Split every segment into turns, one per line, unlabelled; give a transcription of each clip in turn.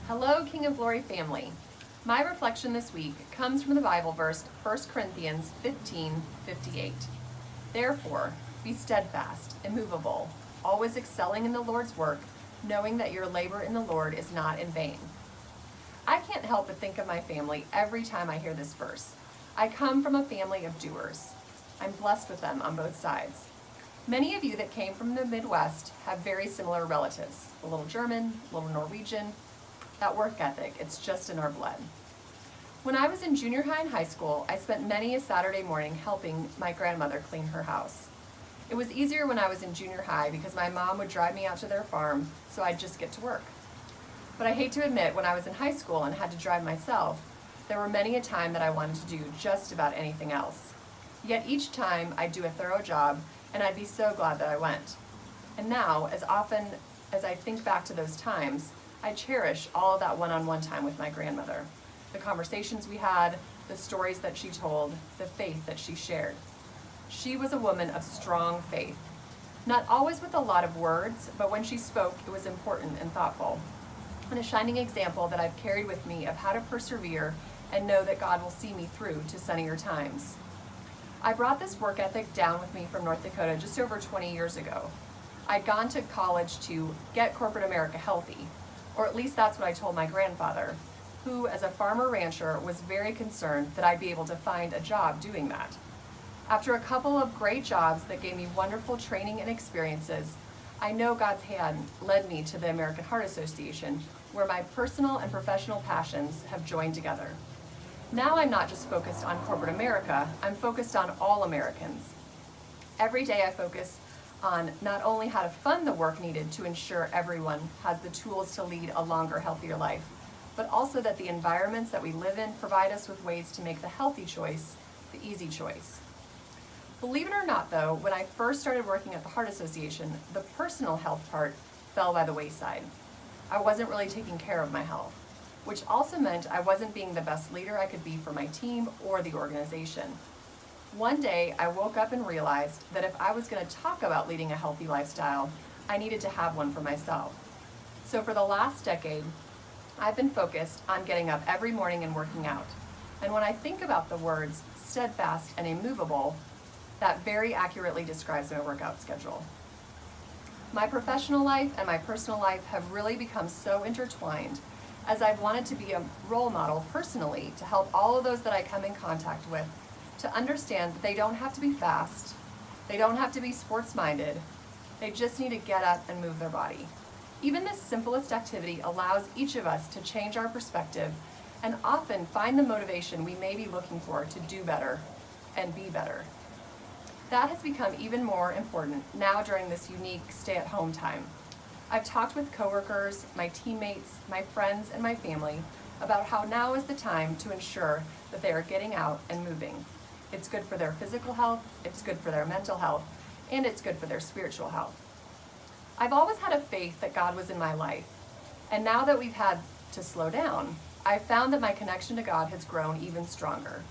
Hello, King of Glory family. My reflection this week comes from the Bible verse 1 Corinthians 15:58. Therefore, be steadfast, immovable, always excelling in the Lord's work, knowing that your labor in the Lord is not in vain. I can't help but think of my family every time I hear this verse. I come from a family of doers. I'm blessed with them on both sides. Many of you that came from the Midwest have very similar relatives. A little German, a little Norwegian. That work ethic, it's just in our blood. When I was in junior high and high school, I spent many a Saturday morning helping my grandmother clean her house. It was easier when I was in junior high because my mom would drive me out to their farm, so I'd just get to work. But I hate to admit, when I was in high school and had to drive myself, there were many a time that I wanted to do just about anything else. Yet each time I'd do a thorough job, and I'd be so glad that I went. And now, as often as I think back to those times, I cherish all of that one-on-one time with my grandmother. The conversations we had, the stories that she told, the faith that she shared. She was a woman of strong faith. Not always with a lot of words, but when she spoke, it was important and thoughtful. And a shining example that I've carried with me of how to persevere and know that God will see me through to sunnier times. I brought this work ethic down with me from North Dakota just over 20 years ago. I'd gone to college to get corporate America healthy, or at least that's what I told my grandfather, who as a farmer rancher was very concerned that I'd be able to find a job doing that. After a couple of great jobs that gave me wonderful training and experiences, I know God's hand led me to the American Heart Association, where my personal and professional passions have joined together. Now I'm not just focused on corporate America, I'm focused on all Americans. Every day I focus on not only how to fund the work needed to ensure everyone has the tools to lead a longer, healthier life, but also that the environments that we live in provide us with ways to make the healthy choice the easy choice. Believe it or not though, when I first started working at the Heart Association, the personal health part fell by the wayside. I wasn't really taking care of my health, which also meant I wasn't being the best leader I could be for my team or the organization. One day, I woke up and realized that if I was going to talk about leading a healthy lifestyle, I needed to have one for myself. So for the last decade, I've been focused on getting up every morning and working out. And when I think about the words steadfast and immovable, that very accurately describes my workout schedule. My professional life and my personal life have really become so intertwined, as I've wanted to be a role model personally to help all of those that I come in contact with to understand that they don't have to be fast, they don't have to be sports-minded, they just need to get up and move their body. Even this simplest activity allows each of us to change our perspective and often find the motivation we may be looking for to do better and be better. That has become even more important now during this unique stay-at-home time. I've talked with coworkers, my teammates, my friends, and my family about how now is the time to ensure that they are getting out and moving. It's good for their physical health, it's good for their mental health, and it's good for their spiritual health. I've always had a faith that God was in my life, and now that we've had to slow down, I've found that my connection to God has grown even stronger.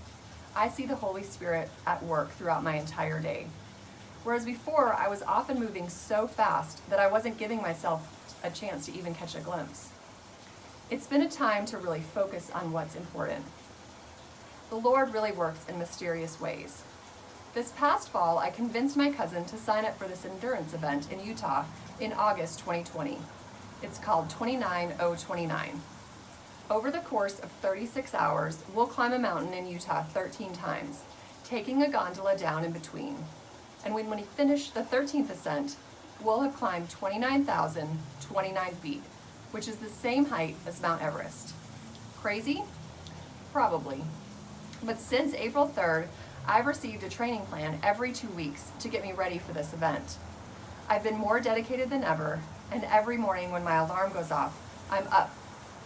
I see the Holy Spirit at work throughout my entire day. Whereas before, I was often moving so fast that I wasn't giving myself a chance to even catch a glimpse. It's been a time to really focus on what's important. The Lord really works in mysterious ways. This past fall, I convinced my cousin to sign up for this endurance event in Utah in August 2020. It's called 29029. Over the course of 36 hours, we'll climb a mountain in Utah 13 times, taking a gondola down in between. And when we finish the 13th ascent, we'll have climbed 29,029 feet, which is the same height as Mount Everest. Crazy? Probably. But since April 3rd, I've received a training plan every 2 weeks to get me ready for this event. I've been more dedicated than ever, and every morning when my alarm goes off, I'm up,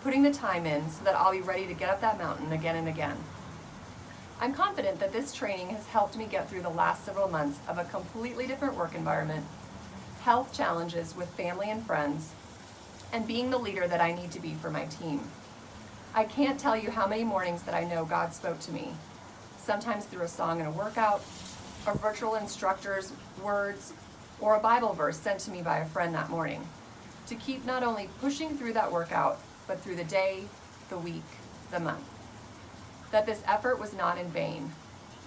putting the time in so that I'll be ready to get up that mountain again and again. I'm confident that this training has helped me get through the last several months of a completely different work environment, health challenges with family and friends, and being the leader that I need to be for my team. I can't tell you how many mornings that I know God spoke to me, sometimes through a song in a workout, a virtual instructor's words, or a Bible verse sent to me by a friend that morning, to keep not only pushing through that workout, but through the day, the week, the month. That this effort was not in vain.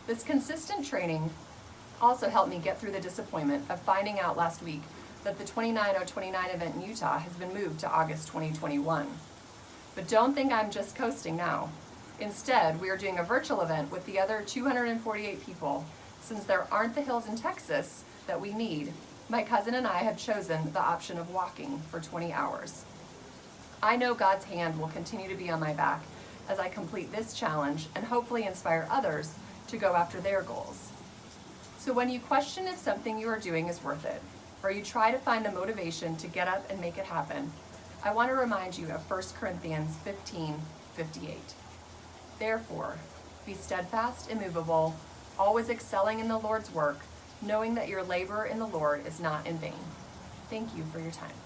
This consistent training also helped me get through the disappointment of finding out last week that the 29:029 event in Utah has been moved to August 2021. But don't think I'm just coasting now. Instead, we are doing a virtual event with the other 248 people. Since there aren't the hills in Texas that we need, my cousin and I have chosen the option of walking for 20 hours. I know God's hand will continue to be on my back as I complete this challenge and hopefully inspire others to go after their goals. So when you question if something you are doing is worth it, or you try to find the motivation to get up and make it happen, I want to remind you of 1 Corinthians 15:58. Therefore, be steadfast, immovable, always excelling in the Lord's work, knowing that your labor in the Lord is not in vain. Thank you for your time.